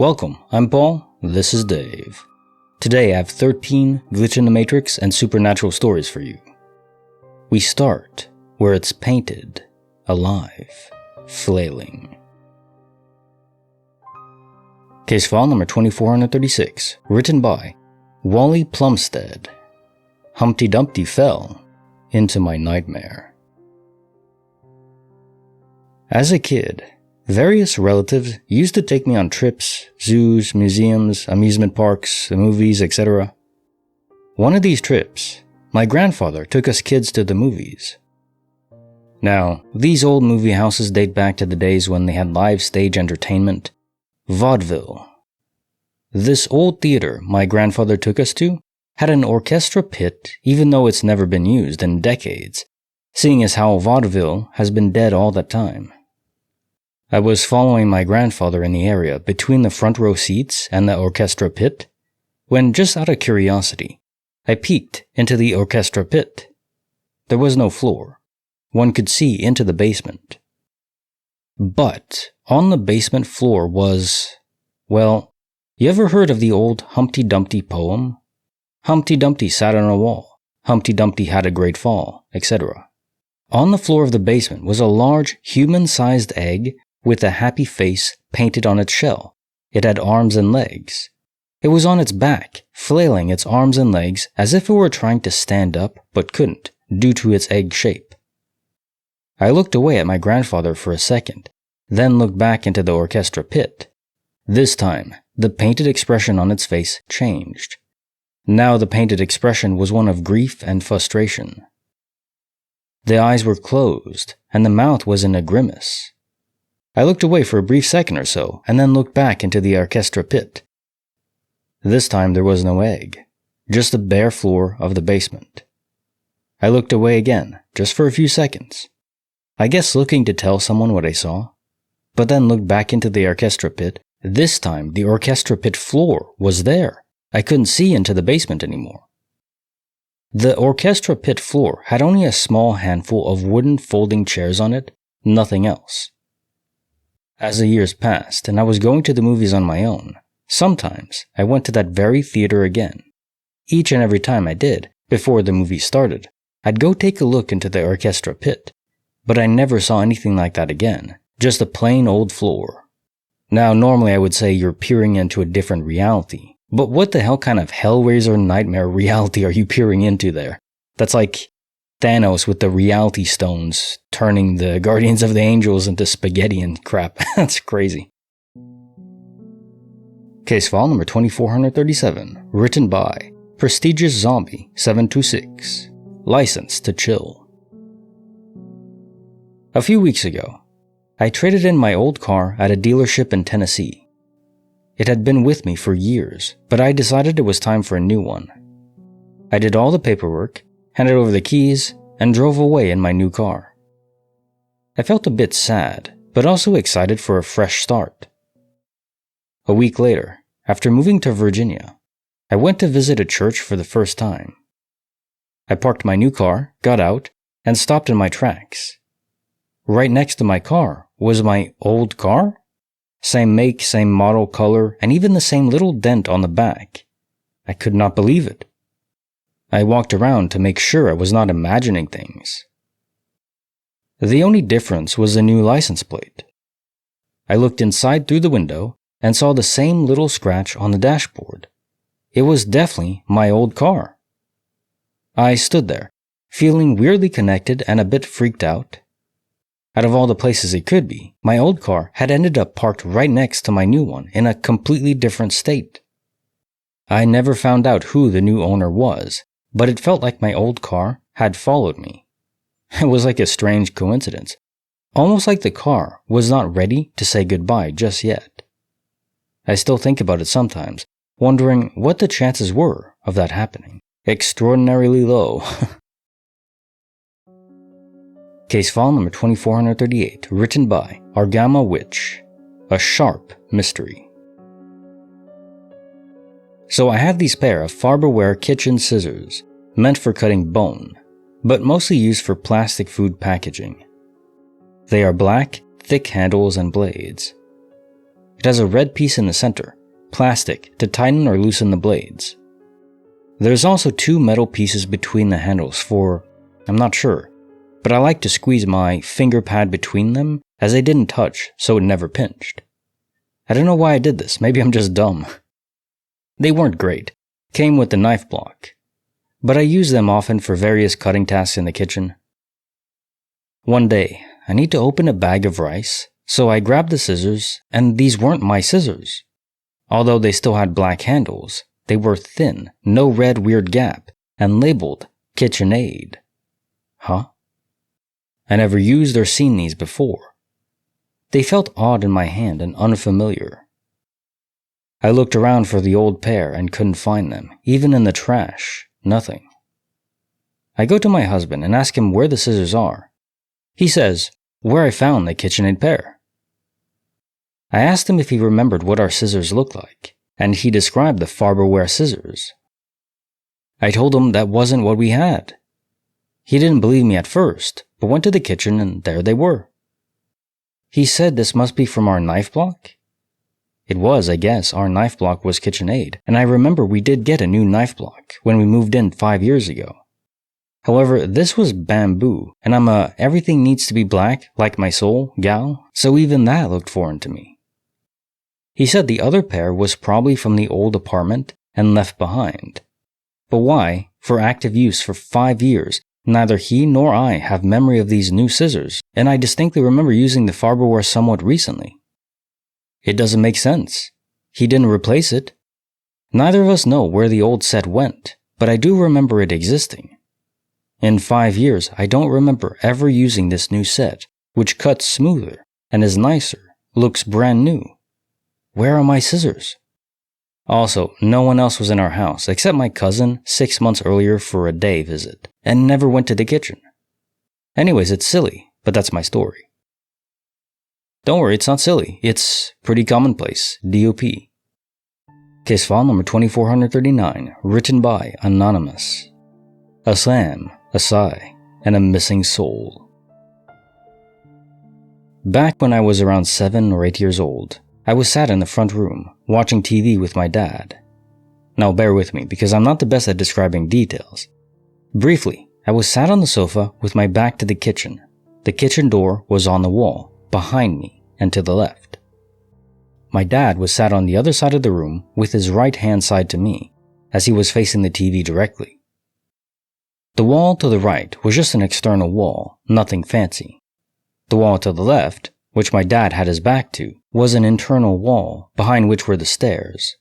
Welcome, I'm Paul, this is Dave. Today I have 13 Glitch in the Matrix and supernatural stories for you. We start where it's painted, alive, flailing. Case file number 2436, written by Wally Plumstead. Humpty Dumpty fell into my nightmare. As a kid, various relatives used to take me on trips, zoos, museums, amusement parks, movies, etc. One of these trips, my grandfather took us kids to the movies. Now, these old movie houses date back to the days when they had live stage entertainment, vaudeville. This old theater my grandfather took us to had an orchestra pit even though it's never been used in decades, seeing as how vaudeville has been dead all that time. I was following my grandfather in the area between the front row seats and the orchestra pit, when just out of curiosity, I peeked into the orchestra pit. There was no floor. One could see into the basement. But on the basement floor was, well, you ever heard of the old Humpty Dumpty poem? Humpty Dumpty sat on a wall, Humpty Dumpty had a great fall, etc. On the floor of the basement was a large human-sized egg with a happy face painted on its shell. It had arms and legs. It was on its back, flailing its arms and legs as if it were trying to stand up but couldn't, due to its egg shape. I looked away at my grandfather for a second, then looked back into the orchestra pit. This time, the painted expression on its face changed. Now the painted expression was one of grief and frustration. The eyes were closed, and the mouth was in a grimace. I looked away for a brief second or so, and then looked back into the orchestra pit. This time there was no egg, just the bare floor of the basement. I looked away again, just for a few seconds. I guess looking to tell someone what I saw, but then looked back into the orchestra pit. This time the orchestra pit floor was there. I couldn't see into the basement anymore. The orchestra pit floor had only a small handful of wooden folding chairs on it, nothing else. As the years passed and I was going to the movies on my own, sometimes I went to that very theater again. Each and every time I did, before the movie started, I'd go take a look into the orchestra pit, but I never saw anything like that again, just a plain old floor. Now normally I would say you're peering into a different reality, but what the hell kind of Hellraiser nightmare reality are you peering into there? That's like Thanos with the reality stones turning the Guardians of the Angels into spaghetti and crap. That's crazy. Case file number 2437, written by Prestigious Zombie 726, License to Chill. A few weeks ago, I traded in my old car at a dealership in Tennessee. It had been with me for years, but I decided it was time for a new one. I did all the paperwork, handed over the keys, and drove away in my new car. I felt a bit sad, but also excited for a fresh start. A week later, after moving to Virginia, I went to visit a church for the first time. I parked my new car, got out, and stopped in my tracks. Right next to my car was my old car? Same make, same model, color, and even the same little dent on the back. I could not believe it. I walked around to make sure I was not imagining things. The only difference was the new license plate. I looked inside through the window and saw the same little scratch on the dashboard. It was definitely my old car. I stood there, feeling weirdly connected and a bit freaked out. Out of all the places it could be, my old car had ended up parked right next to my new one in a completely different state. I never found out who the new owner was, but it felt like my old car had followed me. It was like a strange coincidence, almost like the car was not ready to say goodbye just yet. I still think about it sometimes, wondering what the chances were of that happening. Extraordinarily low. Case file number 2438, written by Argama Witch, A Sharp Mystery. So I have these pair of Farberware kitchen scissors, meant for cutting bone, but mostly used for plastic food packaging. They are black, thick handles and blades. It has a red piece in the center, plastic to tighten or loosen the blades. There's also 2 metal pieces between the handles for, I'm not sure, but I like to squeeze my finger pad between them as they didn't touch so it never pinched. I don't know why I did this, maybe I'm just dumb. They weren't great, came with the knife block, but I use them often for various cutting tasks in the kitchen. One day, I need to open a bag of rice, so I grabbed the scissors, and these weren't my scissors. Although they still had black handles, they were thin, no red weird gap, and labeled KitchenAid. Huh? I never used or seen these before. They felt odd in my hand and unfamiliar. I looked around for the old pair and couldn't find them, even in the trash, nothing. I go to my husband and ask him where the scissors are. He says, where I found the KitchenAid pair. I asked him if he remembered what our scissors looked like, and he described the Farberware scissors. I told him that wasn't what we had. He didn't believe me at first, but went to the kitchen and there they were. He said this must be from our knife block. It was, I guess, our knife block was KitchenAid, and I remember we did get a new knife block when we moved in 5 years ago. However, this was bamboo, and I'm a everything needs to be black, like my soul, gal, so even that looked foreign to me. He said the other pair was probably from the old apartment and left behind. But why, for active use for 5 years, neither he nor I have memory of these new scissors, and I distinctly remember using the Farberware somewhat recently. It doesn't make sense. He didn't replace it. Neither of us know where the old set went, but I do remember it existing. In 5 years, I don't remember ever using this new set, which cuts smoother and is nicer, looks brand new. Where are my scissors? Also, no one else was in our house except my cousin 6 months earlier for a day visit, and never went to the kitchen. Anyways, it's silly, but that's my story. Don't worry, it's not silly. It's pretty commonplace. DOP. Case file number 2439, written by Anonymous. A slam, a sigh, and a missing soul. Back when I was around 7 or 8 years old, I was sat in the front room, watching TV with my dad. Now bear with me, because I'm not the best at describing details. Briefly, I was sat on the sofa with my back to the kitchen. The kitchen door was on the wall, behind me and to the left. My dad was sat on the other side of the room with his right hand side to me, as he was facing the TV directly. The wall to the right was just an external wall, nothing fancy. The wall to the left, which my dad had his back to, was an internal wall behind which were the stairs.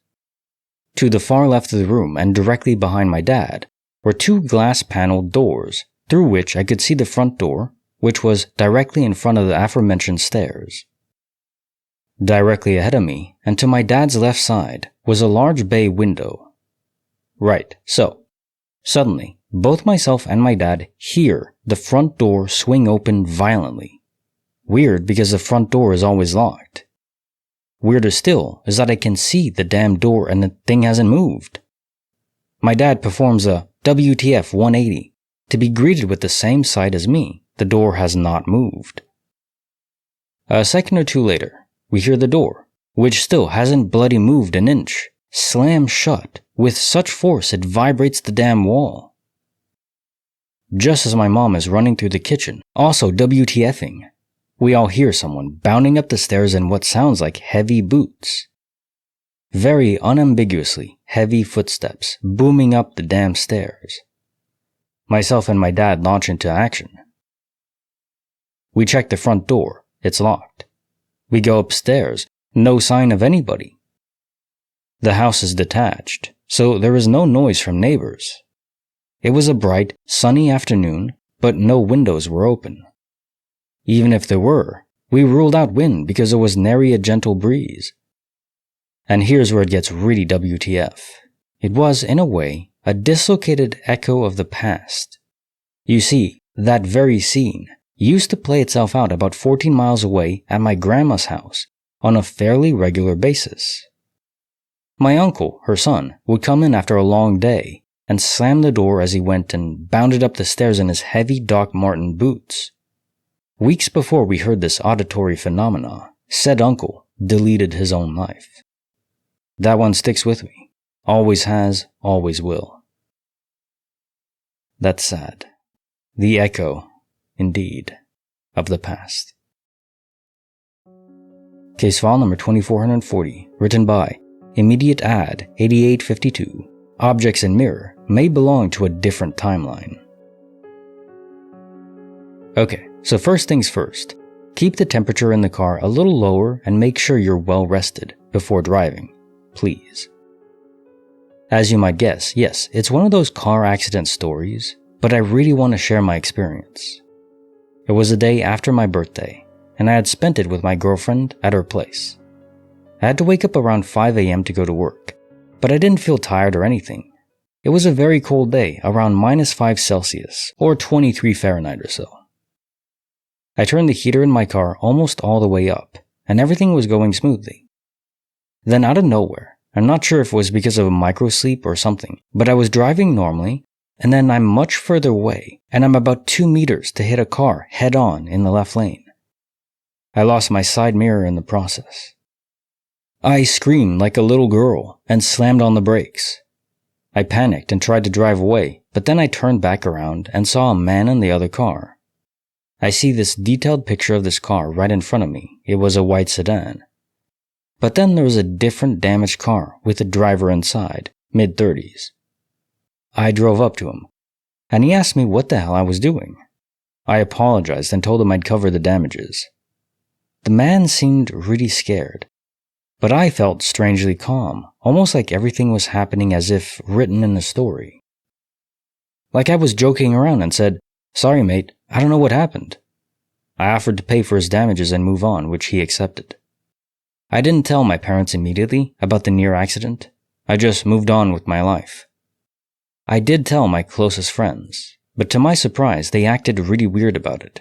To the far left of the room and directly behind my dad were 2 glass-paneled doors, through which I could see the front door, which was directly in front of the aforementioned stairs. Directly ahead of me, and to my dad's left side, was a large bay window. Right, so, suddenly, both myself and my dad hear the front door swing open violently. Weird because the front door is always locked. Weirder still is that I can see the damn door and the thing hasn't moved. My dad performs a WTF 180 to be greeted with the same sight as me. The door has not moved. A second or two later, we hear the door, which still hasn't bloody moved an inch, slam shut with such force it vibrates the damn wall. Just as my mom is running through the kitchen, also WTFing, we all hear someone bounding up the stairs in what sounds like heavy boots. Very unambiguously heavy footsteps booming up the damn stairs. Myself and my dad launch into action. We check the front door, it's locked. We go upstairs, no sign of anybody. The house is detached, so there is no noise from neighbors. It was a bright, sunny afternoon, but no windows were open. Even if there were, we ruled out wind because there was nary a gentle breeze. And here's where it gets really WTF. It was, in a way, a dislocated echo of the past. You see, that very scene used to play itself out about 14 miles away at my grandma's house on a fairly regular basis. My uncle, her son, would come in after a long day and slam the door as he went and bounded up the stairs in his heavy Doc Marten boots. Weeks before we heard this auditory phenomena, said uncle deleted his own life. That one sticks with me. Always has, always will. That's sad. The echo, indeed, of the past. Case file number 2440, written by Immediate Ad 8852. Objects in mirror may belong to a different timeline. Okay, so first things first. Keep the temperature in the car a little lower and make sure you're well rested before driving, please. As you might guess, yes, it's one of those car accident stories, but I really want to share my experience. It was the day after my birthday, and I had spent it with my girlfriend at her place. I had to wake up around 5 a.m. to go to work, but I didn't feel tired or anything. It was a very cold day, around -5°C, or 23 Fahrenheit or so. I turned the heater in my car almost all the way up, and everything was going smoothly. Then out of nowhere, I'm not sure if it was because of a micro-sleep or something, but I was driving normally, and then I'm much further away, and I'm about 2 meters to hit a car head-on in the left lane. I lost my side mirror in the process. I screamed like a little girl and slammed on the brakes. I panicked and tried to drive away, but then I turned back around and saw a man in the other car. I see this detailed picture of this car right in front of me. It was a white sedan. But then there was a different damaged car with a driver inside, mid-30s. I drove up to him, and he asked me what the hell I was doing. I apologized and told him I'd cover the damages. The man seemed really scared, but I felt strangely calm, almost like everything was happening as if written in a story. Like I was joking around and said, "Sorry mate, I don't know what happened." I offered to pay for his damages and move on, which he accepted. I didn't tell my parents immediately about the near accident. I just moved on with my life. I did tell my closest friends, but to my surprise, they acted really weird about it.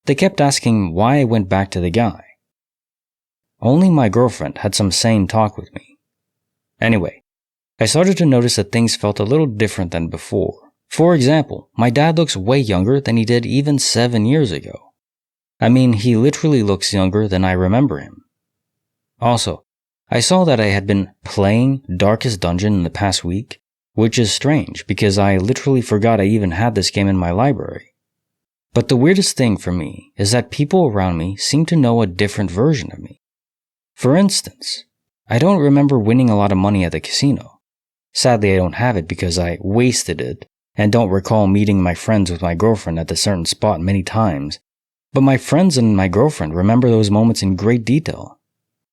They kept asking why I went back to the guy. Only my girlfriend had some sane talk with me. Anyway, I started to notice that things felt a little different than before. For example, my dad looks way younger than he did even 7 years ago. I mean, he literally looks younger than I remember him. Also, I saw that I had been playing Darkest Dungeon in the past week, which is strange because I literally forgot I even had this game in my library. But the weirdest thing for me is that people around me seem to know a different version of me. For instance, I don't remember winning a lot of money at the casino. Sadly, I don't have it because I wasted it and don't recall meeting my friends with my girlfriend at a certain spot many times. But my friends and my girlfriend remember those moments in great detail.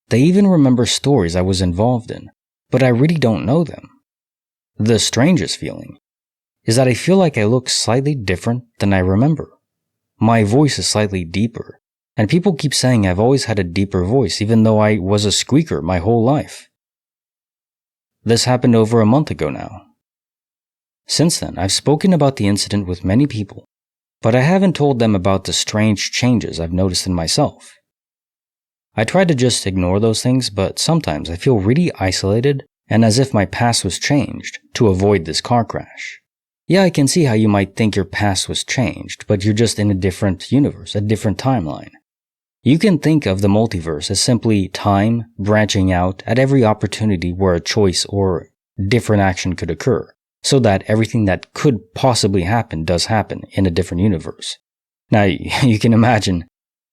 They even remember stories I was involved in, but I really don't know them. The strangest feeling is that I feel like I look slightly different than I remember. My voice is slightly deeper, and people keep saying I've always had a deeper voice even though I was a squeaker my whole life. This happened over a month ago now. Since then, I've spoken about the incident with many people, but I haven't told them about the strange changes I've noticed in myself. I try to just ignore those things, but sometimes I feel really isolated and as if my past was changed to avoid this car crash. Yeah, I can see how you might think your past was changed, but you're just in a different universe, a different timeline. You can think of the multiverse as simply time branching out at every opportunity where a choice or different action could occur, so that everything that could possibly happen does happen in a different universe. Now, you can imagine,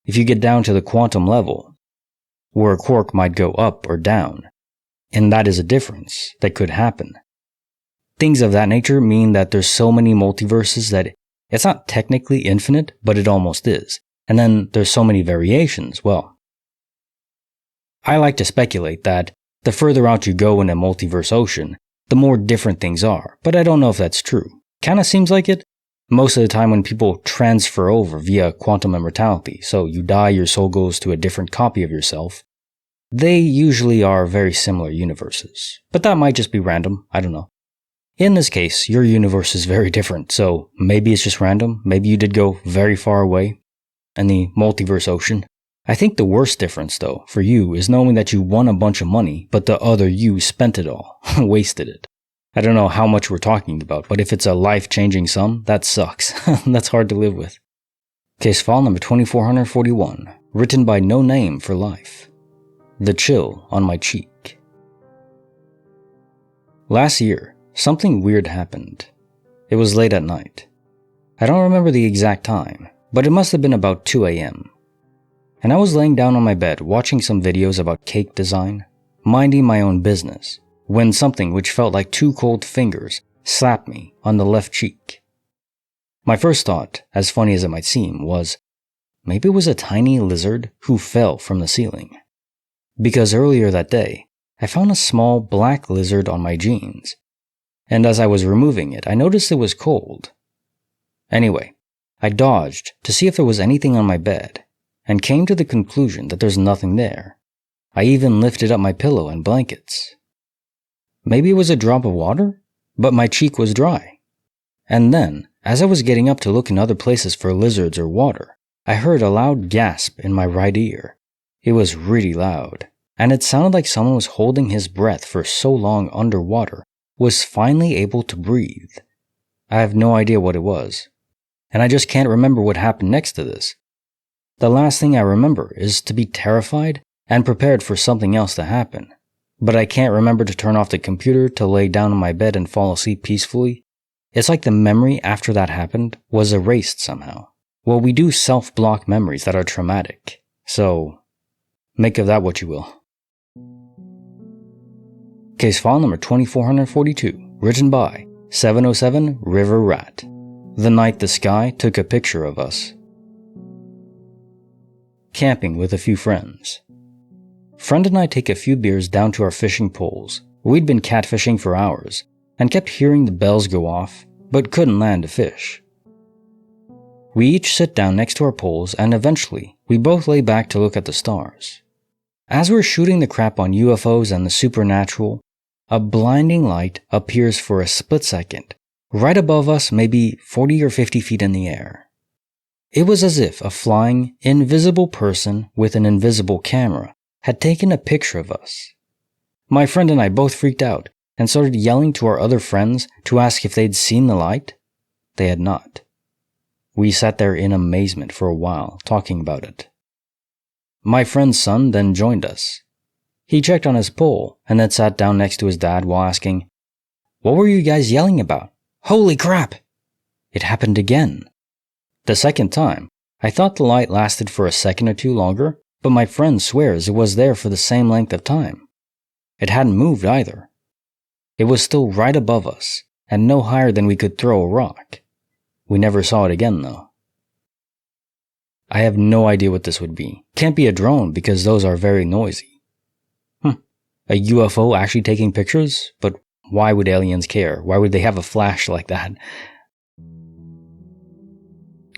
if you get down to the quantum level, where a quark might go up or down, and that is a difference that could happen. Things of that nature mean that there's so many multiverses that it's not technically infinite, but it almost is. And then there's so many variations. Well, I like to speculate that the further out you go in a multiverse ocean, the more different things are, but I don't know if that's true. Kinda seems like it. Most of the time when people transfer over via quantum immortality, so you die, your soul goes to a different copy of yourself, they usually are very similar universes. But that might just be random, I don't know. In this case, your universe is very different, so maybe it's just random, maybe you did go very far away in the multiverse ocean. I think the worst difference, though, for you is knowing that you won a bunch of money, but the other you spent it all, wasted it. I don't know how much we're talking about, but if it's a life-changing sum, that sucks. That's hard to live with. Case file number 2441, written by No Name for Life. the chill on my cheek. Last year, something weird happened. It was late at night. I don't remember the exact time, but it must have been about 2 a.m. And I was laying down on my bed watching some videos about cake design, minding my own business, when something which felt like 2 cold fingers slapped me on the left cheek. My first thought, as funny as it might seem, was maybe it was a tiny lizard who fell from the ceiling. Because earlier that day, I found a small black lizard on my jeans, and as I was removing it, I noticed it was cold. Anyway, I dodged to see if there was anything on my bed, and came to the conclusion that there's nothing there. I even lifted up my pillow and blankets. Maybe it was a drop of water, but my cheek was dry. And then, as I was getting up to look in other places for lizards or water, I heard a loud gasp in my right ear. It was really loud, and it sounded like someone was holding his breath for so long underwater was finally able to breathe. I have no idea what it was, and I just can't remember what happened next to this. The last thing I remember is to be terrified and prepared for something else to happen, but I can't remember to turn off the computer to lay down on my bed and fall asleep peacefully. It's like the memory after that happened was erased somehow. Well, we do self-block memories that are traumatic, so make of that what you will. Case file number 2442, written by 707 River Rat. The night the sky took a picture of us. Camping with a few friends. Friend and I take a few beers down to our fishing poles. We'd been catfishing for hours, and kept hearing the bells go off, but couldn't land a fish. We each sit down next to our poles, and eventually, we both lay back to look at the stars. As we're shooting the crap on UFOs and the supernatural, a blinding light appears for a split second, right above us, maybe 40 or 50 feet in the air. It was as if a flying, invisible person with an invisible camera had taken a picture of us. My friend and I both freaked out and started yelling to our other friends to ask if they'd seen the light. They had not. We sat there in amazement for a while, talking about it. My friend's son then joined us. He checked on his pole and then sat down next to his dad while asking, "What were you guys yelling about? Holy crap!" It happened again. The second time, I thought the light lasted for a second or two longer, but my friend swears it was there for the same length of time. It hadn't moved either. It was still right above us, and no higher than we could throw a rock. We never saw it again, though. I have no idea what this would be. Can't be a drone because those are very noisy. A UFO actually taking pictures? But why would aliens care? Why would they have a flash like that?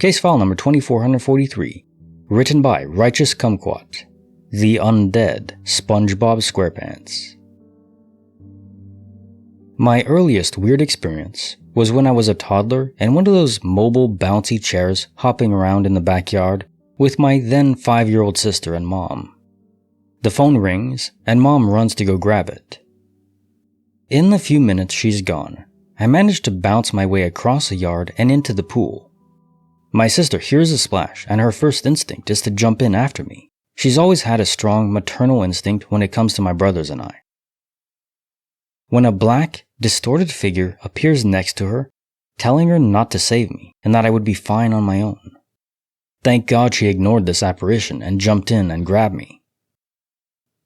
Case file number 2443, written by Righteous Kumquat. The Undead, Spongebob Squarepants. My earliest weird experience was when I was a toddler in one of those mobile bouncy chairs hopping around in the backyard with my then 5-year-old sister and mom. The phone rings and Mom runs to go grab it. In the few minutes she's gone, I manage to bounce my way across the yard and into the pool. My sister hears a splash and her first instinct is to jump in after me. She's always had a strong maternal instinct when it comes to my brothers and I. When a black, distorted figure appears next to her, telling her not to save me and that I would be fine on my own. Thank God she ignored this apparition and jumped in and grabbed me.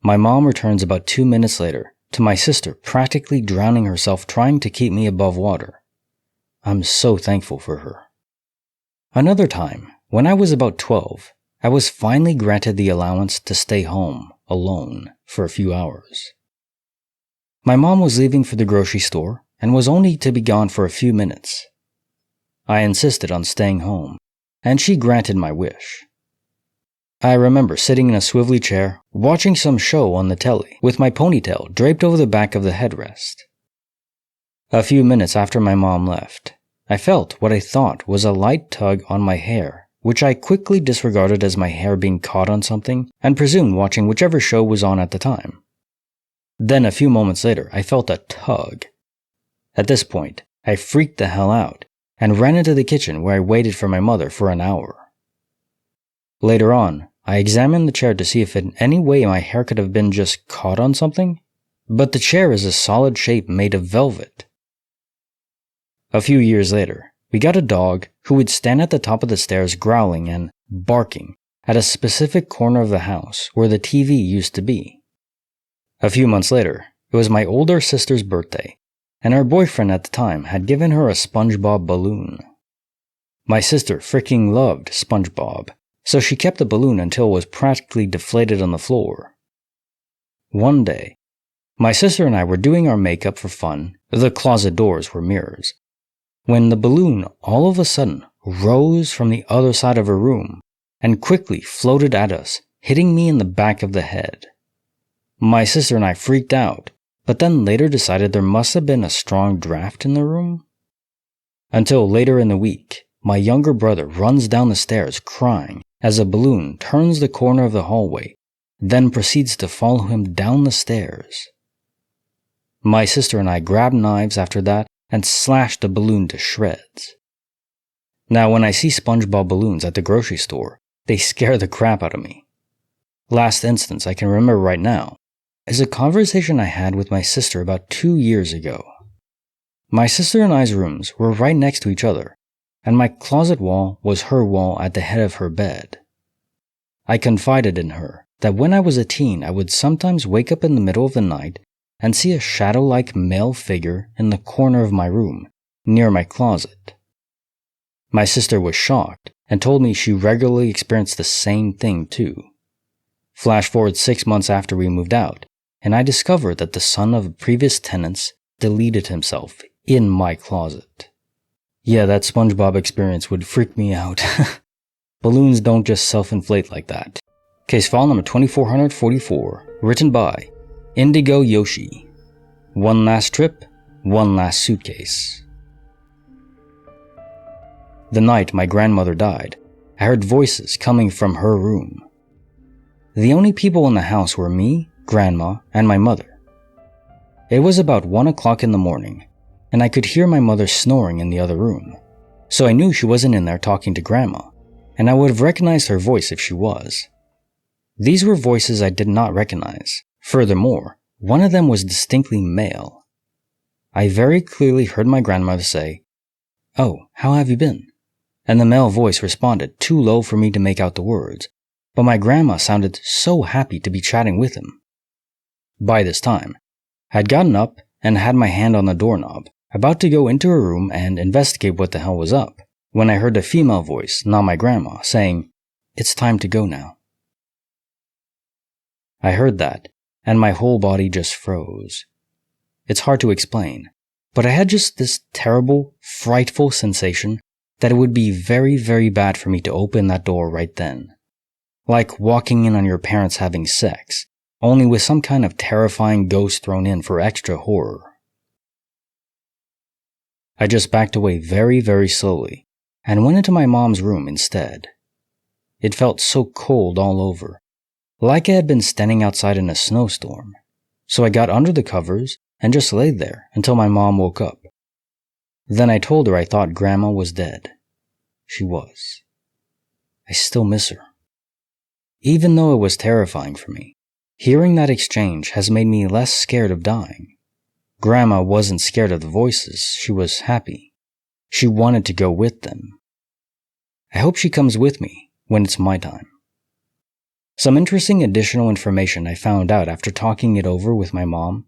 My mom returns about 2 minutes later to my sister practically drowning herself trying to keep me above water. I'm so thankful for her. Another time, when I was about 12, I was finally granted the allowance to stay home, alone, for a few hours. My mom was leaving for the grocery store and was only to be gone for a few minutes. I insisted on staying home, and she granted my wish. I remember sitting in a swivelly chair, watching some show on the telly, with my ponytail draped over the back of the headrest. A few minutes after my mom left, I felt what I thought was a light tug on my hair, which I quickly disregarded as my hair being caught on something, and presumed watching whichever show was on at the time. Then a few moments later, I felt a tug. At this point, I freaked the hell out, and ran into the kitchen where I waited for my mother for an hour. Later on, I examined the chair to see if in any way my hair could have been just caught on something, but the chair is a solid shape made of velvet. A few years later, we got a dog who would stand at the top of the stairs growling and barking at a specific corner of the house where the TV used to be. A few months later, it was my older sister's birthday, and her boyfriend at the time had given her a Spongebob balloon. My sister freaking loved Spongebob, so she kept the balloon until it was practically deflated on the floor. One day, my sister and I were doing our makeup for fun. The closet doors were mirrors, when the balloon all of a sudden rose from the other side of her room and quickly floated at us, hitting me in the back of the head. My sister and I freaked out, but then later decided there must have been a strong draft in the room. Until later in the week, my younger brother runs down the stairs crying as a balloon turns the corner of the hallway, then proceeds to follow him down the stairs. My sister and I grabbed knives after that and slashed the balloon to shreds. Now, when I see SpongeBob balloons at the grocery store, they scare the crap out of me. Last instance I can remember right now is a conversation I had with my sister about 2 years ago. My sister and I's rooms were right next to each other, and my closet wall was her wall at the head of her bed. I confided in her that when I was a teen I would sometimes wake up in the middle of the night and see a shadow-like male figure in the corner of my room, near my closet. My sister was shocked and told me she regularly experienced the same thing too. Flash forward 6 months after we moved out, and I discovered that the son of the previous tenants deleted himself in my closet. Yeah, that SpongeBob experience would freak me out. Balloons don't just self-inflate like that. Case file number 2444, written by Indigo Yoshi. One last trip, one last suitcase. The night my grandmother died, I heard voices coming from her room. The only people in the house were me, Grandma, and my mother. It was about 1 o'clock in the morning, and I could hear my mother snoring in the other room, so I knew she wasn't in there talking to Grandma, and I would have recognized her voice if she was. These were voices I did not recognize. Furthermore, one of them was distinctly male. I very clearly heard my grandmother say, "Oh, how have you been?" And the male voice responded too low for me to make out the words, but my grandma sounded so happy to be chatting with him. By this time, I had gotten up and had my hand on the doorknob, about to go into her room and investigate what the hell was up, when I heard a female voice, not my grandma, saying, "It's time to go now." I heard that, and my whole body just froze. It's hard to explain, but I had just this terrible, frightful sensation that it would be very, very bad for me to open that door right then. Like walking in on your parents having sex, only with some kind of terrifying ghost thrown in for extra horror. I just backed away very, very slowly, and went into my mom's room instead. It felt so cold all over, like I had been standing outside in a snowstorm, so I got under the covers and just laid there until my mom woke up. Then I told her I thought Grandma was dead. She was. I still miss her. Even though it was terrifying for me, hearing that exchange has made me less scared of dying. Grandma wasn't scared of the voices, she was happy. She wanted to go with them. I hope she comes with me when it's my time. Some interesting additional information I found out after talking it over with my mom.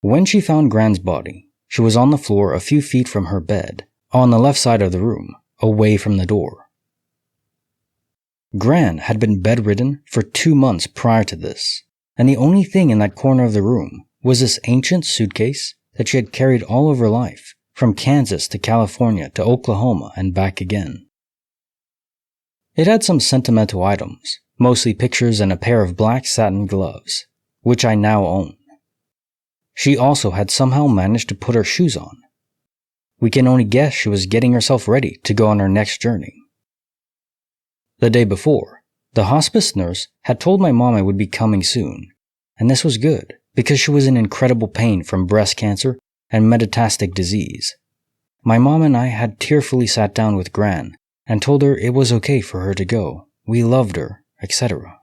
When she found Gran's body, she was on the floor a few feet from her bed, on the left side of the room, away from the door. Gran had been bedridden for 2 months prior to this, and the only thing in that corner of the room was this ancient suitcase that she had carried all of her life, from Kansas to California to Oklahoma and back again. It had some sentimental items, mostly pictures and a pair of black satin gloves, which I now own. She also had somehow managed to put her shoes on. We can only guess she was getting herself ready to go on her next journey. The day before, the hospice nurse had told my mom I would be coming soon, and this was good because she was in incredible pain from breast cancer and metastatic disease. My mom and I had tearfully sat down with Gran and told her it was okay for her to go. We loved her, etc.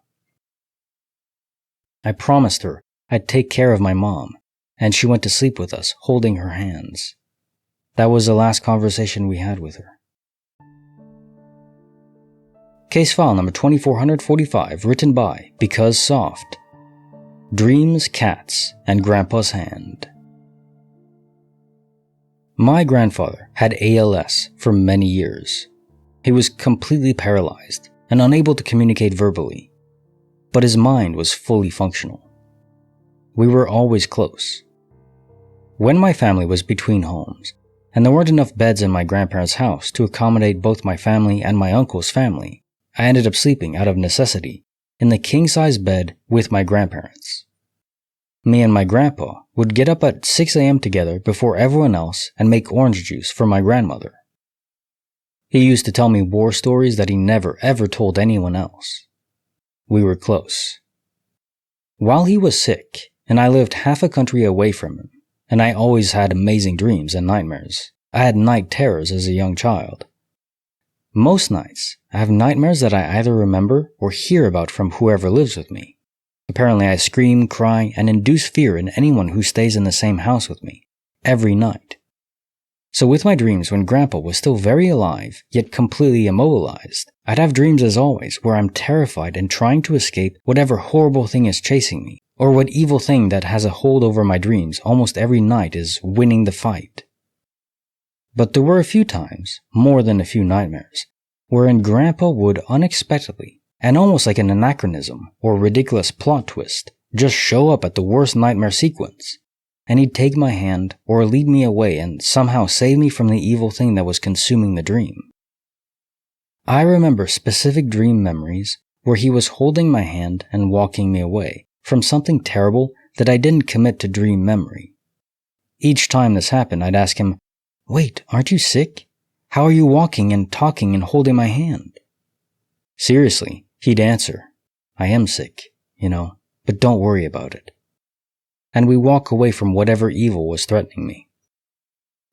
I promised her I'd take care of my mom, and she went to sleep with us, holding her hands. That was the last conversation we had with her. Case file number 2445, written by Because Soft. Dreams, Cats, and Grandpa's Hand. My grandfather had ALS for many years. He was completely paralyzed and unable to communicate verbally, but his mind was fully functional. We were always close. When my family was between homes, and there weren't enough beds in my grandparents' house to accommodate both my family and my uncle's family, I ended up sleeping out of necessity in the king-size bed with my grandparents. Me and my grandpa would get up at 6 a.m. together before everyone else and make orange juice for my grandmother. He used to tell me war stories that he never ever told anyone else. We were close. While he was sick, and I lived half a country away from him, and I always had amazing dreams and nightmares. I had night terrors as a young child. Most nights, I have nightmares that I either remember or hear about from whoever lives with me. Apparently I scream, cry, and induce fear in anyone who stays in the same house with me, every night. So with my dreams when Grandpa was still very alive, yet completely immobilized, I'd have dreams as always where I'm terrified and trying to escape whatever horrible thing is chasing me, or what evil thing that has a hold over my dreams almost every night is winning the fight. But there were a few times, more than a few nightmares, wherein Grandpa would unexpectedly, and almost like an anachronism or ridiculous plot twist, just show up at the worst nightmare sequence, and he'd take my hand or lead me away and somehow save me from the evil thing that was consuming the dream. I remember specific dream memories where he was holding my hand and walking me away from something terrible that I didn't commit to dream memory. Each time this happened, I'd ask him, "Wait, aren't you sick? How are you walking and talking and holding my hand?" Seriously, he'd answer, "I am sick, but don't worry about it." And we walk away from whatever evil was threatening me.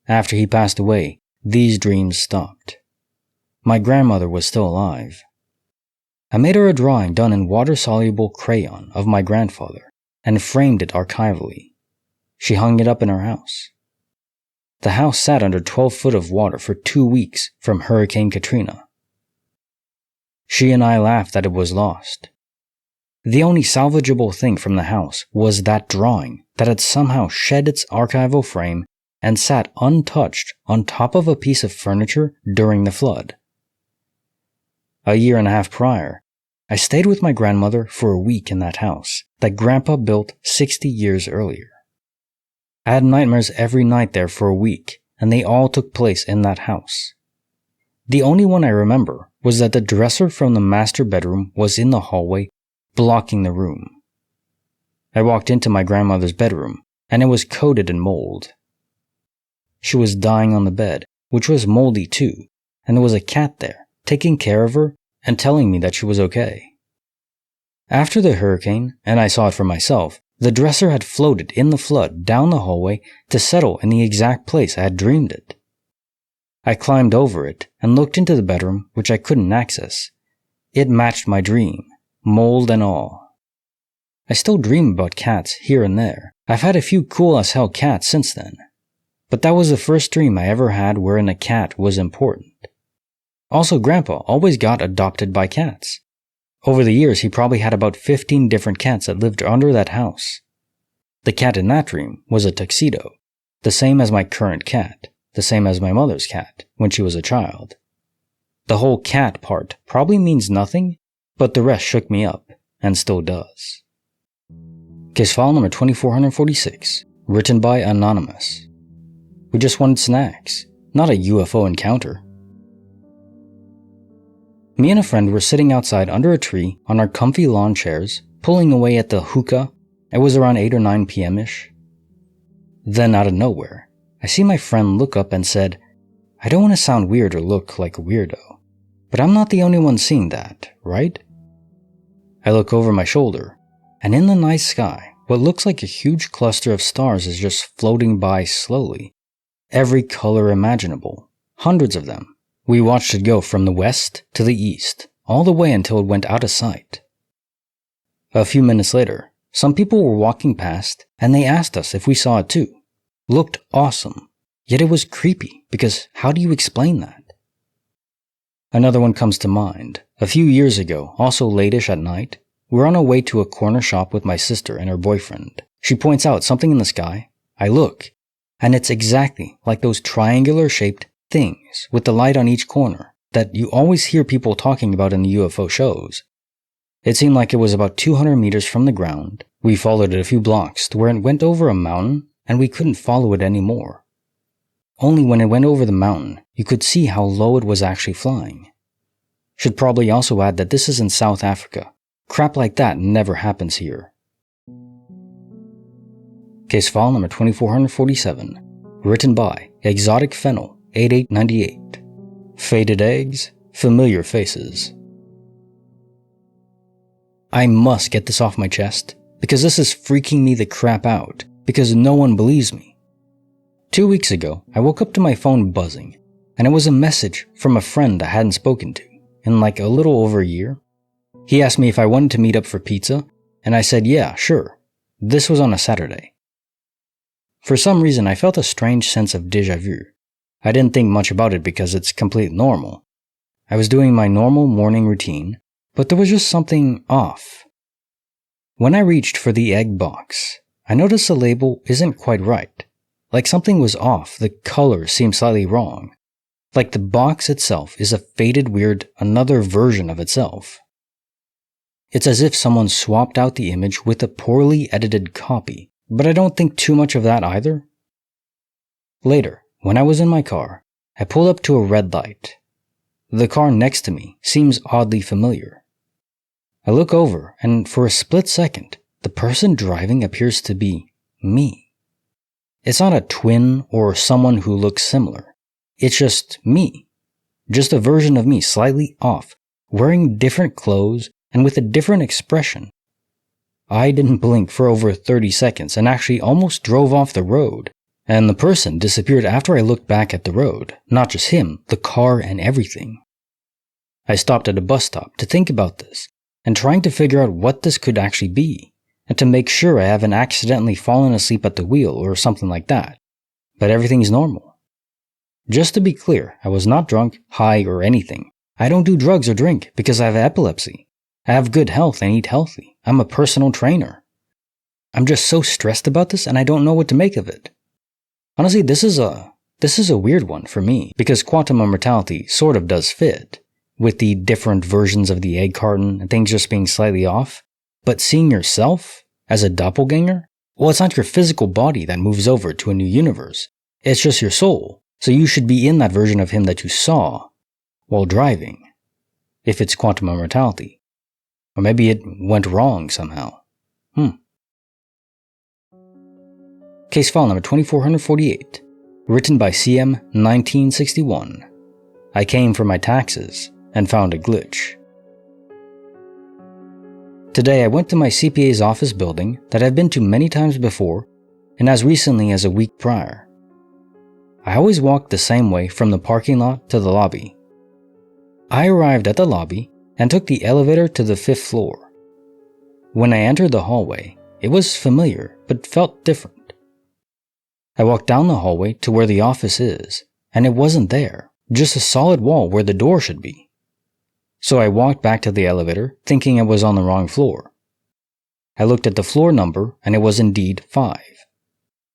After he passed away, these dreams stopped. My grandmother was still alive. I made her a drawing done in water-soluble crayon of my grandfather and framed it archivally. She hung it up in her house. The house sat under 12 foot of water for 2 weeks from Hurricane Katrina. She and I laughed that it was lost. The only salvageable thing from the house was that drawing that had somehow shed its archival frame and sat untouched on top of a piece of furniture during the flood. A year and a half prior, I stayed with my grandmother for a week in that house that Grandpa built 60 years earlier. I had nightmares every night there for a week, and they all took place in that house. The only one I remember was that the dresser from the master bedroom was in the hallway, blocking the room. I walked into my grandmother's bedroom, and it was coated in mold. She was dying on the bed, which was moldy too, and there was a cat there, taking care of her and telling me that she was okay. After the hurricane, and I saw it for myself, the dresser had floated in the flood down the hallway to settle in the exact place I had dreamed it. I climbed over it and looked into the bedroom, which I couldn't access. It matched my dream, mold and all. I still dream about cats here and there. I've had a few cool as hell cats since then. But that was the first dream I ever had wherein a cat was important. Also, Grandpa always got adopted by cats. Over the years, he probably had about 15 different cats that lived under that house. The cat in that dream was a tuxedo, the same as my current cat, the same as my mother's cat when she was a child. The whole cat part probably means nothing, but the rest shook me up, and still does. Case file number 2446, written by Anonymous. We just wanted snacks, not a UFO encounter. Me and a friend were sitting outside under a tree on our comfy lawn chairs, pulling away at the hookah. It was around 8 or 9 p.m.-ish. Then, out of nowhere, I see my friend look up and said, "I don't want to sound weird or look like a weirdo, but I'm not the only one seeing that, right?" I look over my shoulder, and in the night sky, what looks like a huge cluster of stars is just floating by slowly. Every color imaginable, hundreds of them. We watched it go from the west to the east, all the way until it went out of sight. A few minutes later, some people were walking past and they asked us if we saw it too. Looked awesome, yet it was creepy because how do you explain that? Another one comes to mind. A few years ago, also late-ish at night, we're on our way to a corner shop with my sister and her boyfriend. She points out something in the sky. I look, and it's exactly like those triangular-shaped things with the light on each corner that you always hear people talking about in the UFO shows. It seemed like it was about 200 meters from the ground. We followed it a few blocks to where it went over a mountain, and we couldn't follow it anymore. Only when it went over the mountain, you could see how low it was actually flying. Should probably also add that this is in South Africa. Crap like that never happens here. Case file number 2447, written by Exotic Fennel 8898. Faded eggs, familiar faces. I must get this off my chest, because this is freaking me the crap out, because no one believes me. 2 weeks ago, I woke up to my phone buzzing, and it was a message from a friend I hadn't spoken to in like a little over a year. He asked me if I wanted to meet up for pizza, and I said yeah, sure. This was on a Saturday. For some reason, I felt a strange sense of déjà vu. I didn't think much about it because it's completely normal. I was doing my normal morning routine, but there was just something off. When I reached for the egg box, I noticed the label isn't quite right. Like something was off, the color seemed slightly wrong. Like the box itself is a faded weird another version of itself. It's as if someone swapped out the image with a poorly edited copy, but I don't think too much of that either. Later, when I was in my car, I pulled up to a red light. The car next to me seems oddly familiar. I look over, and for a split second, the person driving appears to be me. It's not a twin or someone who looks similar. It's just me. Just a version of me slightly off, wearing different clothes and with a different expression. I didn't blink for over 30 seconds and actually almost drove off the road, and the person disappeared after I looked back at the road, not just him, the car and everything. I stopped at a bus stop to think about this and trying to figure out what this could actually be, and to make sure I haven't accidentally fallen asleep at the wheel or something like that. But everything's normal. Just to be clear, I was not drunk, high, or anything. I don't do drugs or drink because I have epilepsy. I have good health and eat healthy. I'm a personal trainer. I'm just so stressed about this and I don't know what to make of it. Honestly, this is a weird one for me because quantum immortality sort of does fit, with the different versions of the egg carton and things just being slightly off. But seeing yourself as a doppelganger? Well, it's not your physical body that moves over to a new universe. It's just your soul. So you should be in that version of him that you saw while driving, if it's quantum immortality. Or maybe it went wrong somehow. Case file number 2448, written by CM 1961. I came for my taxes and found a glitch. Today I went to my CPA's office building that I've been to many times before and as recently as a week prior. I always walked the same way from the parking lot to the lobby. I arrived at the lobby and took the elevator to the 5th floor. When I entered the hallway, it was familiar but felt different. I walked down the hallway to where the office is, and it wasn't there, just a solid wall where the door should be. So I walked back to the elevator, thinking I was on the wrong floor. I looked at the floor number, and it was indeed 5.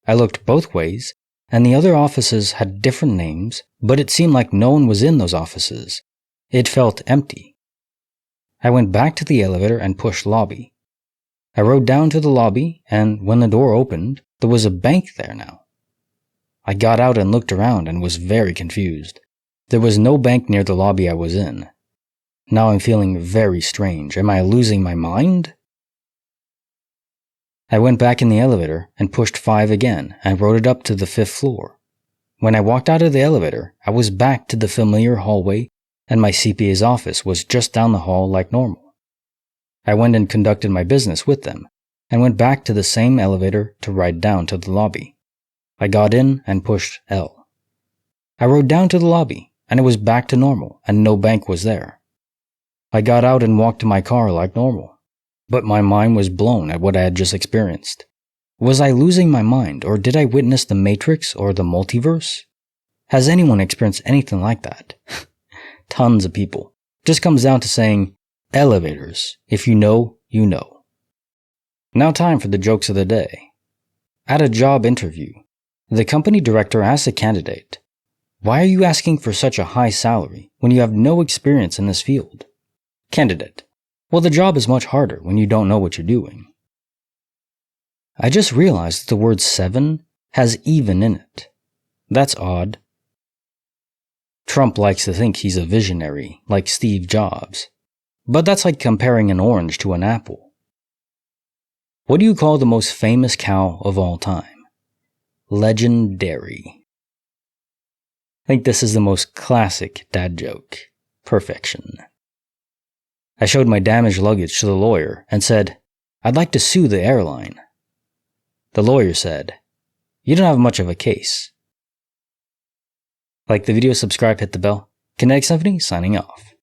I looked both ways, and the other offices had different names, but it seemed like no one was in those offices. It felt empty. I went back to the elevator and pushed lobby. I rode down to the lobby, and when the door opened, there was a bank there now. I got out and looked around and was very confused. There was no bank near the lobby I was in. Now I'm feeling very strange. Am I losing my mind? I went back in the elevator and pushed 5 again and rode it up to the 5th floor. When I walked out of the elevator, I was back to the familiar hallway and my CPA's office was just down the hall like normal. I went and conducted my business with them and went back to the same elevator to ride down to the lobby. I got in and pushed L. I rode down to the lobby and it was back to normal and no bank was there. I got out and walked to my car like normal. But my mind was blown at what I had just experienced. Was I losing my mind, or did I witness the Matrix or the multiverse? Has anyone experienced anything like that? Tons of people. Just comes down to saying, elevators. If you know, you know. Now time for the jokes of the day. At a job interview, the company director asked a candidate, "Why are you asking for such a high salary when you have no experience in this field?" Candidate, "Well, the job is much harder when you don't know what you're doing." I just realized that the word 7 has even in it. That's odd. Trump likes to think he's a visionary, like Steve Jobs. But that's like comparing an orange to an apple. What do you call the most famous cow of all time? Legendary. I think this is the most classic dad joke. Perfection. I showed my damaged luggage to the lawyer and said, "I'd like to sue the airline." The lawyer said, "You don't have much of a case." Like the video, subscribe, hit the bell. Kinetic Symphony signing off.